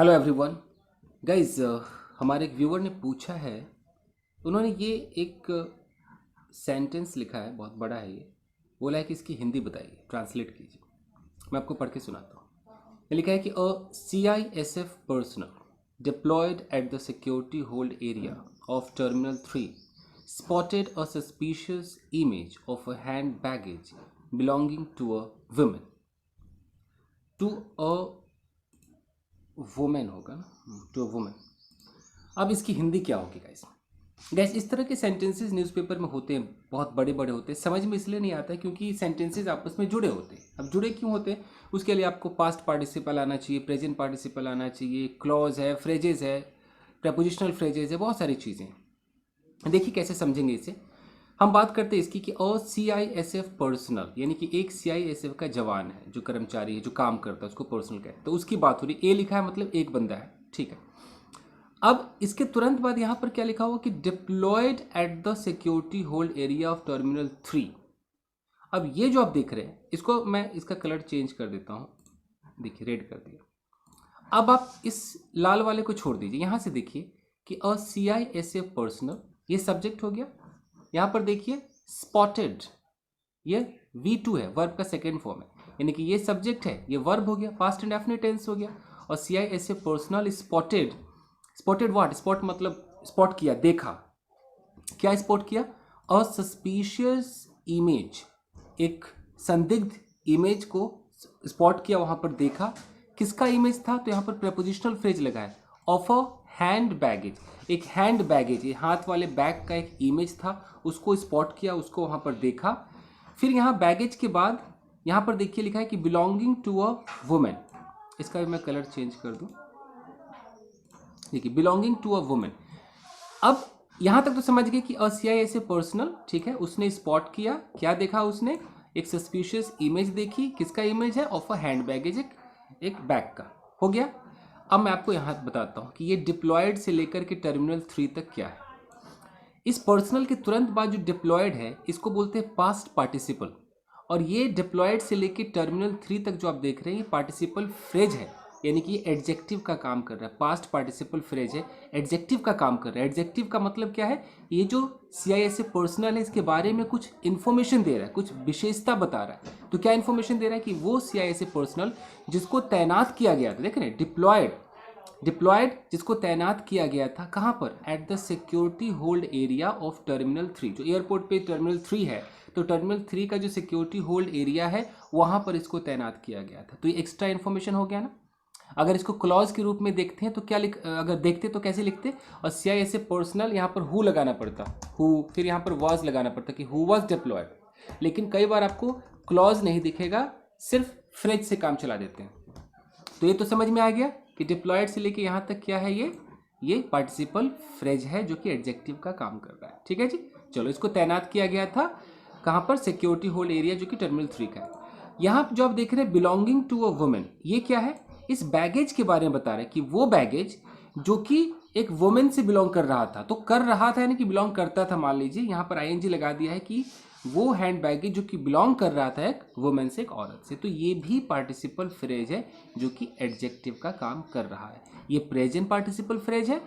Hello everyone guys. हमारे एक viewer ने पूछा है, उन्होंने ये एक सेंटेंस लिखा है, बहुत बड़ा है ये। बोला है कि इसकी हिंदी बताइए, ट्रांसलेट कीजिए। मैं आपको पढ़ के सुनाता हूँ। ये लिखा है कि अ CISF personal diploid at the security hold area of terminal 3 spotted a suspicious image of a hand baggage belonging to a woman. To a women होगा ना, टू अ वुमेन। अब इसकी हिंदी क्या होगी गाइस? गैस इस तरह के सेंटेंसेस न्यूज़पेपर में होते हैं, बहुत बड़े बड़े होते हैं। समझ में इसलिए नहीं आता है क्योंकि सेंटेंसेस आपस में जुड़े होते हैं। अब जुड़े क्यों होते हैं? उसके लिए आपको पास्ट पार्टिसिपल आना चाहिए, प्रेजेंट पार्टिसिपल आना चाहिए, क्लॉज है, फ्रेजेस है, प्रपोजिशनल फ्रेजेस है, बहुत सारी चीज़ें हैं। देखिए कैसे समझेंगे इसे। हम बात करते हैं इसकी कि CISF पर्सनल, यानी कि एक CISF का जवान है, जो कर्मचारी है, जो काम करता है, उसको पर्सनल कहते हैं। तो उसकी बात हो रही, ए लिखा है मतलब एक बंदा है, ठीक है। अब इसके तुरंत बाद यहाँ पर क्या लिखा हुआ कि diploid at the security hold area of terminal 3। अब ये जो आप देख रहे हैं, इसको मैं इसका कलर चेंज कर देता हूँ। देखिए रेड कर दिया। अब आप इस लाल वाले को छोड़ दीजिए। यहाँ से देखिए कि CISF पर्सनल, ये सब्जेक्ट हो गया। यहाँ पर देखिए स्पॉटेड, ये V2 है, वर्ब का सेकेंड फॉर्म है, यानी कि ये सब्जेक्ट है, ये वर्ब हो गया, पास्ट इंडेफिनिट टेंस हो गया। और CISF personal spotted, spotted what? Spot मतलब स्पॉट किया, देखा। क्या स्पॉट किया? अ सस्पिशियस इमेज, एक संदिग्ध इमेज को स्पॉट किया, वहां पर देखा। किसका इमेज था? तो यहाँ पर प्रपोजिशनल फ्रेज लगा है, ऑफ अ हैंड बैगेज। एक हैंड बैगेज, ये हाथ वाले बैग का एक इमेज था, उसको स्पॉट किया, उसको वहां पर देखा। फिर यहाँ बैगेज के बाद यहाँ पर देखिए लिखा है कि बिलोंगिंग टू अ वुमेन। इसका भी मैं कलर चेंज कर दूं। देखिए बिलोंगिंग टू अ वुमेन। अब यहां तक तो समझ गए कि CISF पर्सनल, ठीक है, उसने स्पॉट किया। क्या देखा उसने? एक सस्पिशियस इमेज देखी। किसका इमेज है? ऑफ अ हैंड बैगेज, एक बैग का। हो गया। अब मैं आपको यहां बताता हूं कि ये डिप्लॉयड से लेकर के टर्मिनल 3 तक क्या है। इस पर्सनल के तुरंत बाद जो डिप्लॉयड है, इसको बोलते हैं पास्ट पार्टिसिपल। और ये डिप्लॉयड से लेकर टर्मिनल 3 तक जो आप देख रहे हैं, ये पार्टिसिपल फ्रेज है, यानी कि ये एडजेक्टिव का काम कर रहा है। पास्ट पार्टिसिपल फ्रेज है, एडजेक्टिव का काम कर रहा है। एडजेक्टिव का मतलब क्या है? ये जो CISF पर्सनल है, इसके बारे में कुछ इन्फॉर्मेशन दे रहा है, कुछ विशेषता बता रहा है। तो क्या इन्फॉर्मेशन दे रहा है? कि वो CISF पर्सनल जिसको तैनात किया गया था, देख रहे हैं, डिप्लॉयड जिसको तैनात किया गया था, कहाँ पर? At the security hold area of terminal 3। जो एयरपोर्ट पे टर्मिनल 3 है, तो टर्मिनल 3 का जो सिक्योरिटी होल्ड एरिया है, वहां पर इसको तैनात किया गया था। तो ये एक्स्ट्रा इन्फॉर्मेशन हो गया ना। अगर इसको क्लॉज के रूप में देखते हैं तो क्या अगर देखते तो कैसे लिखते? और CISF पर्सनल, यहाँ पर हु लगाना पड़ता, हु, फिर यहाँ पर वॉज लगाना पड़ता कि हु वॉज डिप्लॉयड। लेकिन कई बार आपको क्लॉज नहीं दिखेगा, सिर्फ फ्रेज से काम चला देते हैं। तो ये तो समझ में आ गया कि डिप्लॉयड से लेके यहाँ तक क्या है, ये पार्टिसिपल फ्रेज है जो कि एडजेक्टिव का काम कर रहा है। ठीक है जी। चलो, इसको तैनात किया गया था कहाँ पर? सिक्योरिटी होल्ड एरिया, जो कि टर्मिनल 3 का है। यहाँ जो आप देख रहे हैं बिलोंगिंग टू अ वुमेन, ये क्या है? इस बैगेज के बारे में बता रहे हैं कि वो बैगेज जो कि एक वुमेन से बिलोंग कर रहा था। तो कर रहा था यानी कि बिलोंग करता था, मान लीजिए। यहाँ पर ING लगा दिया है कि वो हैंड बैगेज जो कि बिलोंग कर रहा था एक वुमेन से, एक औरत से। तो ये भी पार्टिसिपल फ्रेज है जो कि एडजेक्टिव का काम कर रहा है। ये प्रेजेंट पार्टिसिपल फ्रेज है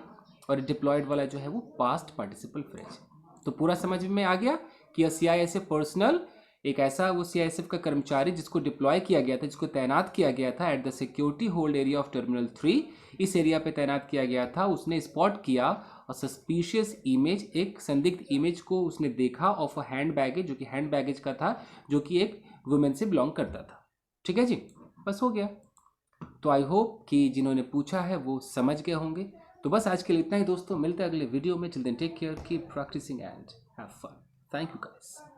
और डिप्लॉयड वाला जो है वो पास्ट पार्टिसिपल फ्रेज है। तो पूरा समझ में आ गया कि CISF पर्सनल एक ऐसा वो CISF का कर्मचारी जिसको डिप्लॉय किया गया था, जिसको तैनात किया गया था at the security hold area of terminal 3। इस एरिया पे तैनात किया गया था। उसने स्पॉट किया और सस्पिशियस इमेज, एक संदिग्ध इमेज को उसने देखा ऑफ अ हैंड बैगेज, जो कि हैंड बैगेज का था, जो कि एक वुमेन से बिलोंग करता था। ठीक है जी, बस हो गया। तो आई होप कि जिन्होंने पूछा है वो समझ गए होंगे। तो बस आज के लिए इतना ही दोस्तों, मिलते हैं अगले वीडियो में। Till then take care, keep practicing and have fun. Thank you guys.